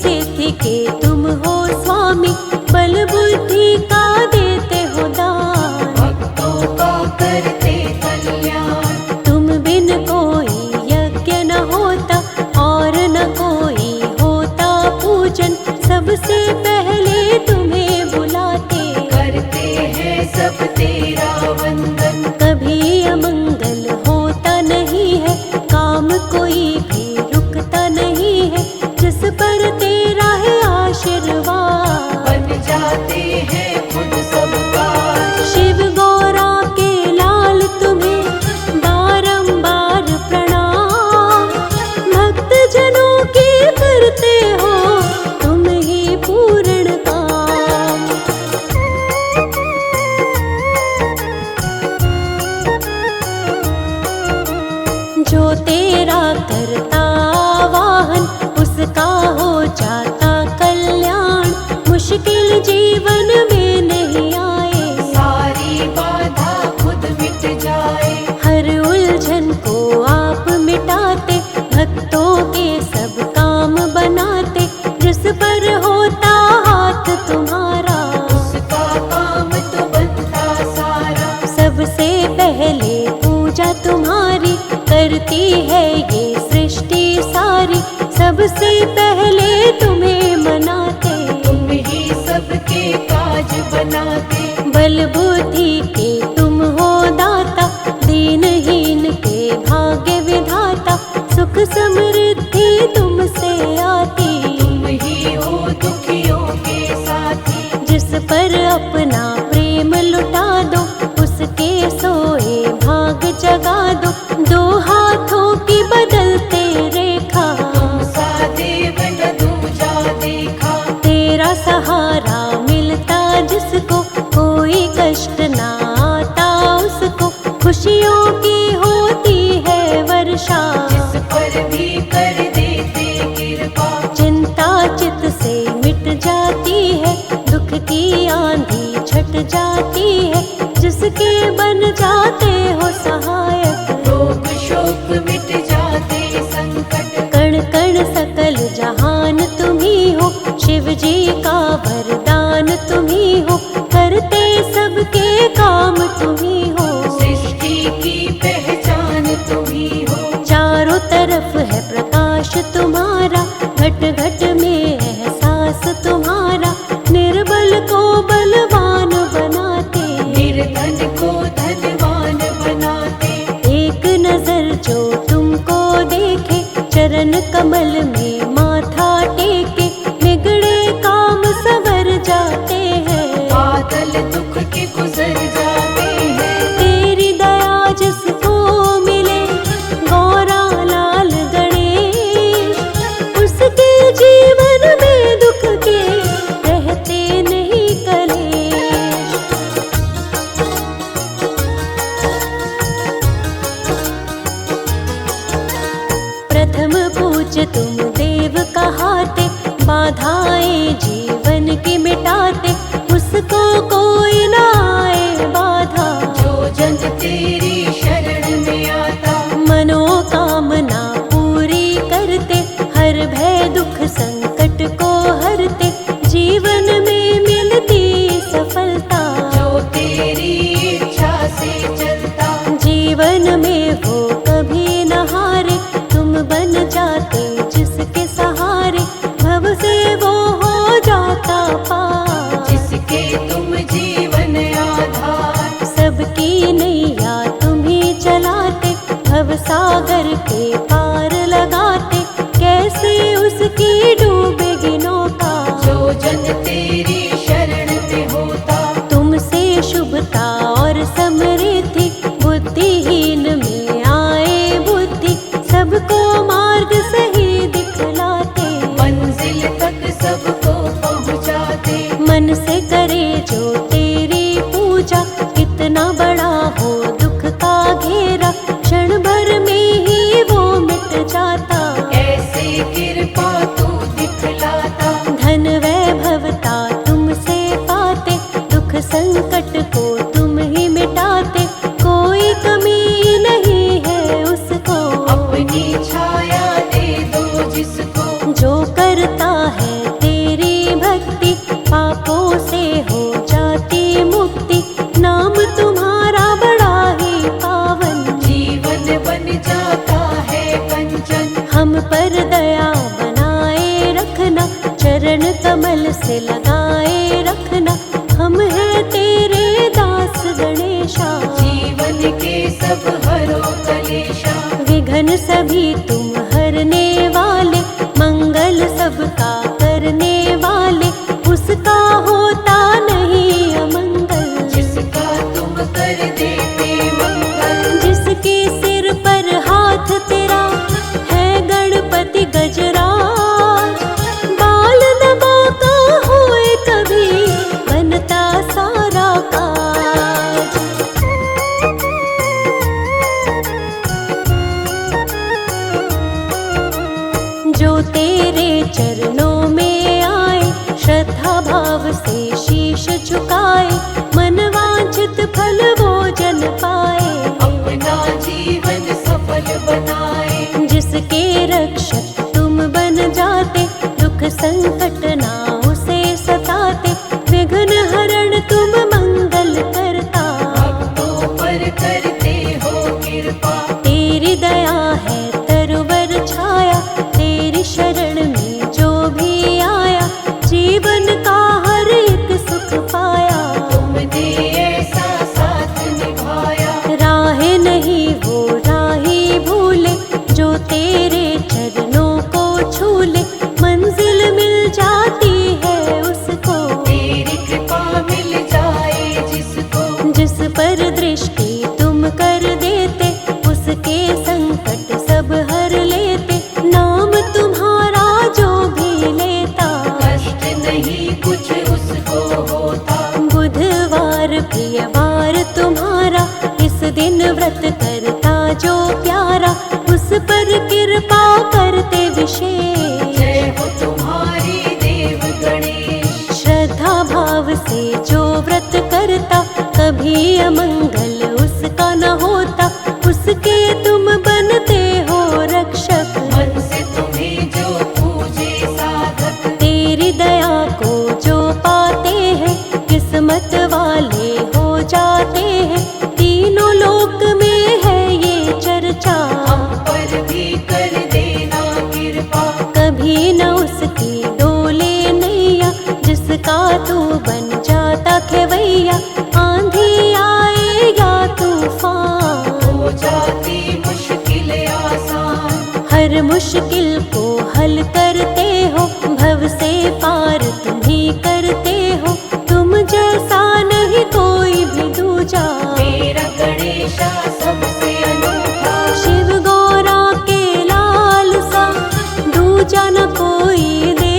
से थी कि तुम हो स्वामी, बल बुद्धि का देते हो दान, भक्तों का करते कल्याण। तुम बिन कोई यज्ञ न होता और न कोई होता पूजन, सबसे पहले तुम्हें बुलाते, करते हैं सब तेरा वंदन। कभी अमंगल होता नहीं है, काम कोई भी रुकता नहीं है, जिस पर तेरा है आशीर्वाद, बन जाते हैं खुद सब काज। शिव गौरा के लाल तुम्हें बारंबार प्रणाम, भक्त जनों की करते हो तुम ही पूर्ण काम। जो तेरा करता वाहन, उसका हो जाता कल्याण, मुश्किल जीवन में नहीं आए, सारी बाधा खुद मिट जाए। हर उलझन को आप मिटाते, भक्तों के सब काम बनाते, जिस पर होता हाथ तुम्हारा, उसका काम तो बनता सारा। सबसे पहले पूजा तुम्हारी करती है ये सृष्टि सारी, सबसे पहले तुम्हें मनाते, तुम ही सबके काज बनाते। बल बुद्धि के तुम हो दाता, दीनहीन के भाग्य विधाता, सुख समृद्धि तुमसे आती, तुम ही हो दुखियों के साथी। जिस पर अपना प्रेम लुटा दो, उसके सोए भाग जगा दो, दो हाथों की बदलते रेखा, तुम सा देव न दूजा देखा। तेरा सहारा मिलता जिसको, कोई कष्ट ना आता उसको, खुशियों की होती है वर्षा, जिस पर भी कर देते कृपा। चिंता चित से मिट जाती है, दुख की आंधी छट जाती है, जिसके बन जाते हो सहायक, रोग शोक मिट जाते संकट। कण कण सकल जहान तुम ही हो, शिव जी का वरदान तुम ही हो, करते सबके काम तुम ही हो, सृष्टि की पहचान तुम ही हो। चारों तरफ है प्रकाश तुम्हारा, घट घट में एहसास तुम्हारा, निर्बल को बलवान बनाते, निर्धन को धनवान बनाते। एक नजर जो तुमको देखे, चरण कमल में माथा टेके, बिगड़े काम सवर जाते हैं, बादल दुख के गुजर जाते हैं। तेरी दया जिसको मिले गौरा लाल गणेश, उसके जीवन में दुख के रहते नहीं कलेश। प्रथम पूज्य तुम देव कहाते, बाधाएं जीवन की मिटाते, उसको कोई ना आए बाधा, जो जन तेरी शरण में आता। मनोकामना पूरी करते, हर भय दुख संकट को हरते, जीवन में मिलती सफलता, जो तेरी इच्छा से चलता। जीवन में वो कभी न हारे, तुम बन जाते जिसके सहारे, भव से वो हो जाता पार, जिसके तुम जीवन आधार। सबकी नैया तुम ही चलाते, भव सागर के पार लगाते, कैसे उसकी डूबेगी नौका, जो जन तेरी शरण में होता। तुमसे शुभता और समृद्धि, बुद्धिहीन में आए बुद्धि, सबको मार्ग सही दिखलाते, मंजिल तक सबको पहुँचाते। मन से करे जो तेरी पूजा, कितना बड़ा हो दुख का घेरा, क्षण भर में ही वो मिट जाता, ऐसे कृपा तू दिखलाता। धन वैभवता तुमसे पाते, दुख संकट को तुम ही मिटाते, कोई कमी नहीं है उसको, अपनी छाया दे दो जिसको। जो करता है कमल से लगाए रखना, हम हैं तेरे दास गणेशा। जीवन के सब हरो कलेशा, विघ्न सभी तुम हरने वाले, मंगल सबका करने वाले, उसका होता नहीं अमंगल। जिसका तुम कर देते मंगल, जिसके सिर पर हाथ तेरा है गणपति गजराज, बाल दबा का होए कभी बनता सारा काज। जो तेरे चरणों में आए, श्रद्धा भाव से शीश झुकाए, मन वांछित फल वो जन पाए। अपना जीवन सफल बनाए, जिसके रक्षक तुम बन जाते, दुख संकट ना उसे सताते, विघ्न हरण तुम मंगल करता। भक्तों पर करते हो कृपा, तेरी दया है तरुवर छाया, तेरी शरण में जो भी आया, जीवन का हर एक सुख पाया। तुमने ऐसा साथ निभाया, राह नहीं वो राही भूले, जो तेरे चरणों को छूले, मंजिल मिल जाती है उसको। तेरी कृपा मिल जाए जिसको, जिस पर दृष्टि तुम कर देते, उसके संकट सब हर लेते, नाम तुम्हारा जो भी लेता। कष्ट नहीं कुछ उसको होता, बुधवार प्रियवार तुम्हारा, इस दिन व्रत करता जो प्यारा, उस पर कृपा करते विशेष। जय हो तुम्हारी देव गणेश। श्रद्धा भाव से जो व्रत करता, कभी अमंगल उसका न होता, उसके तुम बनते हो रक्षक। मन से तुम्हें जो पूजे साधक, तेरी दया को जो पाते हैं, किस्मत वाले हो जाते हैं, तीनों लोक में है ये चर्चा। हम पर भी कर देना कृपा, कभी न उसकी डोले नैया, जिसका तू बन जाता खेवैया, आंधी आए या तूफान, हो जाती मुश्किल आसान। हर मुश्किल को हल करते हो, भव से पार तुम ही करते हो, तुम जैसा नहीं कोई भी दूजा। मेरा गणेशा सबसे अनूठा, शिव गौरा के लाल सा दूजा न कोई दे,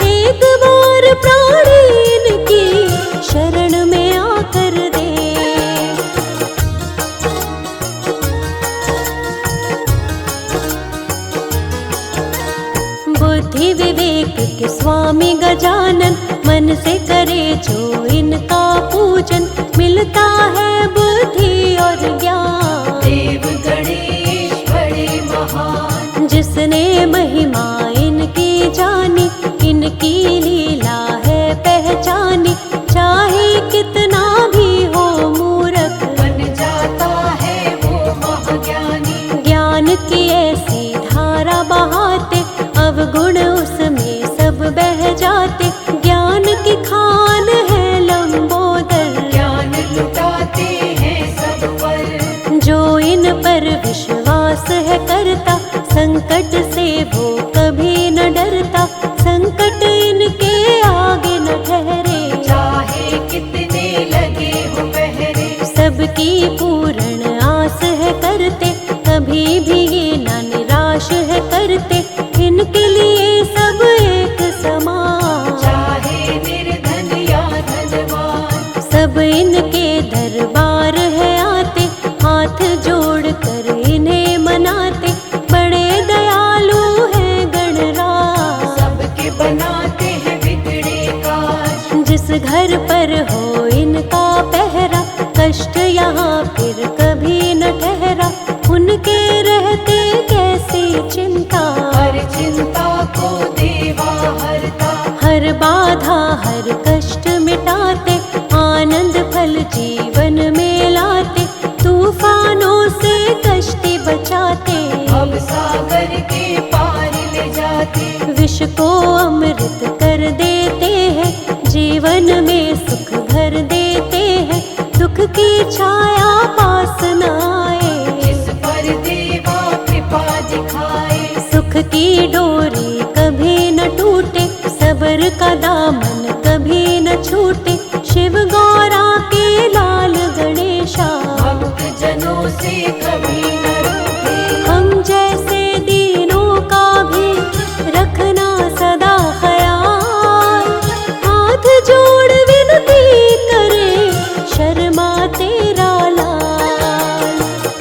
एक बार प्राणी की शरण में आकर दे। बुद्धि विवेक के स्वामी गजानन, मन से करे जो इनका पूजन, मिलता है बुद्धि और ज्ञान। देव गणेश बड़े महान, जिसने महिमा इनकी जानी, इनकी लीला है पहचानी, चाहे कितना भी हो मूर्ख, बन जाता है वो महाज्ञानी। ज्ञान की ऐसी धारा बहाते, अवगुण उसमें सब बह जाते, ज्ञान की खान है लंबोदर। ज्ञान लुटाते हैं सब पर, जो इन पर विश्वास है करता, संकट से वो कभी न डरता, संकट इनके आगे न ठहरे। चाहे कितने लगे हो पहरे, सबकी पूर्ण आस है करते, कभी भी ये न निराश है करते, इनके लिए सब एक समान। चाहे निर्धन या धनवान, सब इनके दरबार है आते, हाथ जोड़ कर इन्हें मनाते, बड़े दयालु हैं गणराज। सबके बनाते हैं बिगड़े काज, जिस घर पर हो इनका पहरा, कष्ट यहाँ फिर कभी न ठहरा, उनके रहते कैसी चिंता। हर चिंता को देवा हरता, हर बाधा हर कष्ट मिटाते, आनंद फल जीवन में लाते, तूफानों से कष्टी बचाते। अब सागर के पार ले जाते, विष को अमृत कर देते हैं, जीवन में सुख भर देते हैं, दुख की छाया पास न आए। जिस पर देवा कृपा दिखाए, सुख की डोरी कभी न टूटे, सब्र का दामन कभी न छूटे, शिव